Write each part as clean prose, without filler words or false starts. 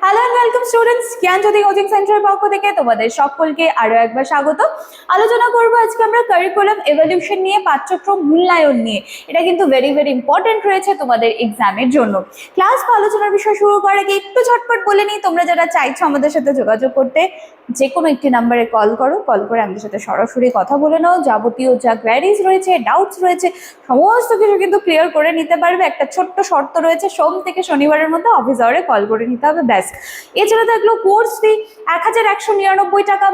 Hello and welcome students, Gyanjyoti coaching সেন্টারের পক্ষ থেকে তোমাদের সকলকে আরো একবার স্বাগত। আলোচনা করব আজকে আমরা কারিকুলাম এভলিউশন নিয়ে, পাঠ্যক্রম মূল্যায়ন নিয়ে। এটা কিন্তু ভেরি ভেরি ইম্পর্টেন্ট রয়েছে তোমাদের এক্সামের জন্য। ক্লাস বা আলোচনার বিষয় শুরু করার আগে একটু ঝটপট বলে নিই, তোমরা যারা চাইছো আমাদের সাথে যোগাযোগ করতে, যে কোনো একটি নাম্বারে কল করো, কল করে আমাদের সাথে সরাসরি কথা বলে নাও। যাবতীয় যা কোয়ারিজ রয়েছে, ডাউটস রয়েছে, সমস্ত কিছু কিন্তু ক্লিয়ার করে নিতে পারবে। একটা ছোট্ট শর্ত রয়েছে, সোম থেকে শনিবারের মধ্যে অফিস আওয়ারে কল করে নিতে হবে, ব্যাস। এছাড়া থাকলো কোর্স ফি 1199 টাকা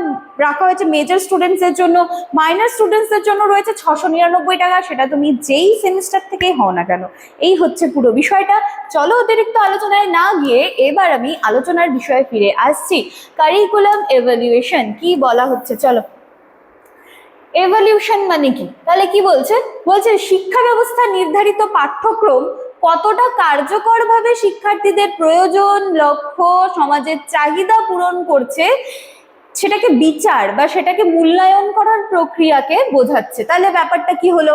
রাখা হয়েছে মেজর স্টুডেন্টসের জন্য। মাইনর স্টুডেন্টসদের জন্য রয়েছে 699 টাকা, সেটা তুমি যেই সেমিস্টার থেকেই হও না কেন। এই হচ্ছে পুরো বিষয়টা। চলো অতিরিক্ত আলোচনায় না গিয়ে এবার আমি আলোচনার বিষয়ে ফিরে আসছি। কারিকুলাম এভালুয়েশন কি বলা হচ্ছে, চলো। এভালুয়েশন মানে কি? তাহলে কি বলছে? বলছে শিক্ষা ব্যবস্থা নির্ধারিত পাঠ্যক্রম কতটা কার্যকরভাবে শিক্ষার্থীদের প্রয়োজন, লক্ষ্য, সমাজের চাহিদা পূরণ করছে, সেটাকে বিচার বা সেটাকে মূল্যায়ন করার প্রক্রিয়াকে বোঝাচ্ছে। তাহলে ব্যাপারটা কি হলো?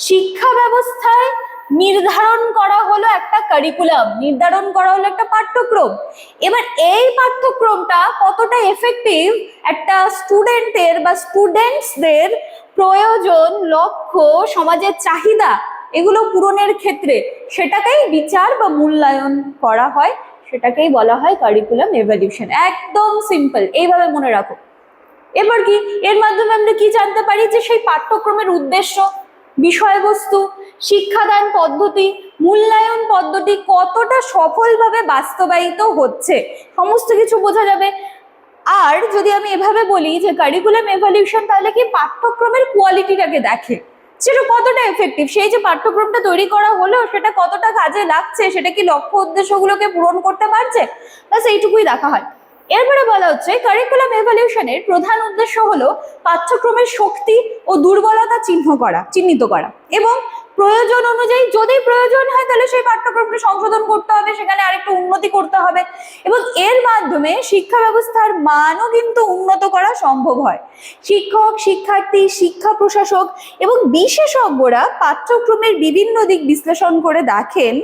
শিক্ষা ব্যবস্থায় নির্ধারণ করা হলো একটা কারিকুলাম, নির্ধারণ করা হলো একটা পাঠ্যক্রম। এবার এই পাঠ্যক্রমটা কতটা এফেক্টিভ একটা স্টুডেন্টের বা স্টুডেন্টসদের প্রয়োজন, লক্ষ্য, সমাজের চাহিদা এগুলো পূরণের ক্ষেত্রে, সেটাকেই বিচার বা মূল্যায়ন করা হয়, সেটাকেই বলা হয় কারিকুলাম এভালুয়েশন। একদম সিম্পল, এইভাবে মনে রাখো। এবার কি এর মাধ্যমে আমরা কি জানতে পারি? যে সেই পাঠ্যক্রমের উদ্দেশ্য, বিষয়বস্তু, শিক্ষাদান পদ্ধতি, মূল্যায়ন পদ্ধতি কতটা সফলভাবে বাস্তবায়িত হচ্ছে, সমস্ত কিছু বোঝা যাবে। আর যদি আমি এভাবে বলি যে কারিকুলাম এভালুয়েশন, তাহলে কি পাঠ্যক্রমের কোয়ালিটিটাকে দেখে, সেটা কতটা এফেক্টিভ, সেই যে পাঠ্যক্রমটা তৈরি করা হলো সেটা কতটা কাজে লাগছে, সেটা কি লক্ষ্য উদ্দেশ্যগুলোকে পূরণ করতে পারছে, ব্যাস এইটুকুই দেখা হয়। এরপরে বলা হচ্ছে কারিকুলাম এভালুয়েশনের প্রধান উদ্দেশ্য হলো পাঠ্যক্রমের শক্তি ও দুর্বলতা চিহ্নিত করা এবং প্রয়োজন অনুযায়ী, যদি প্রয়োজন হয় তাহলে সেই পাঠ্যক্রমকে সংশোধন করতে হবে, সেখানে আরেকটু উন্নতি করতে হবে এবং এর মাধ্যমে শিক্ষা ব্যবস্থার মানও কিন্তু উন্নত করা সম্ভব হয়। শিক্ষক, শিক্ষার্থী, শিক্ষা প্রশাসক এবং বিশেষজ্ঞরা পাঠ্যক্রমের বিভিন্ন দিক বিশ্লেষণ করে দেখেন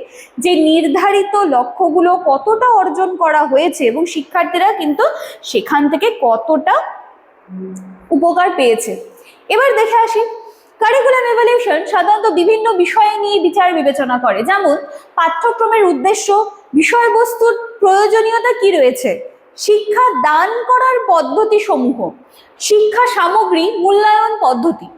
যে নির্ধারিত লক্ষ্যগুলো কতটা অর্জন করা হয়েছে এবং শিক্ষার্থীরা কিন্তু সেখান থেকে কতটা উপকার পেয়েছে। এবার দেখে আসি, কারিকুলাম এভালুয়েশন সাধারণত বিভিন্ন বিষয় নিয়ে বিচার বিবেচনা করে, যেমন পাঠ্যক্রমের উদ্দেশ্য, বিষয়বস্তুর প্রয়োজনীয়তা কি রয়েছে, শিক্ষা দান করার পদ্ধতি সমূহ, শিক্ষা সামগ্রী, মূল্যায়ন পদ্ধতি।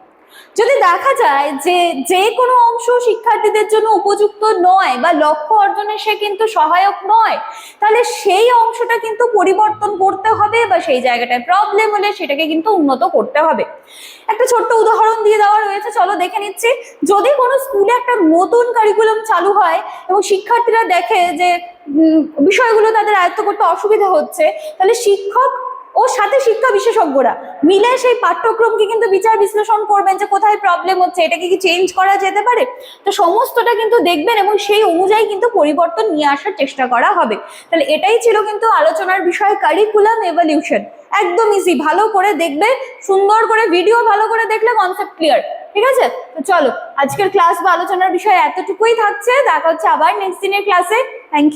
যদি দেখা যায় যে যে কোনো অংশ শিক্ষার্থীদের জন্য উপযুক্ত নয় বা লক্ষ্য অর্জনে সে কিন্তু সহায়ক নয়, তাহলে সেই অংশটা কিন্তু পরিবর্তন করতে হবে বা সেই জায়গাটায় প্রবলেম হলে সেটাকে কিন্তু উন্নত করতে হবে। একটা ছোট্ট উদাহরণ দিয়ে দেওয়া রয়েছে, চলো দেখে নিচ্ছি। যদি কোনো স্কুলে একটা নতুন কারিকুলাম চালু হয় এবং শিক্ষার্থীরা দেখে যে বিষয়গুলো তাদের আয়ত্ত করতে অসুবিধা হচ্ছে, তাহলে শিক্ষক ও সাথে শিক্ষা বিশেষজ্ঞরা মিলে সেই পাঠ্যক্রমকে কিন্তু বিচার বিশ্লেষণ করবেন যে কোথায় প্রবলেম হচ্ছে, এটাকে কি চেঞ্জ করা যেতে পারে। তো সমস্তটা কিন্তু দেখবেন এবং সেই অনুযায়ী কিন্তু পরিবর্তন নিয়ে আসার চেষ্টা করা হবে। তাহলে এটাই ছিল কিন্তু আলোচনার বিষয়, কারিকুলাম এভালুয়েশন। একদম ইজি, ভালো করে দেখবে, সুন্দর করে ভিডিও ভালো করে দেখলে কনসেপ্ট ক্লিয়ার। ঠিক আছে, তো চলো আজকের ক্লাস বা আলোচনার বিষয় এতটুকুই থাকছে। দেখা হচ্ছে আবার নেক্সট দিনের ক্লাসে। Thank you.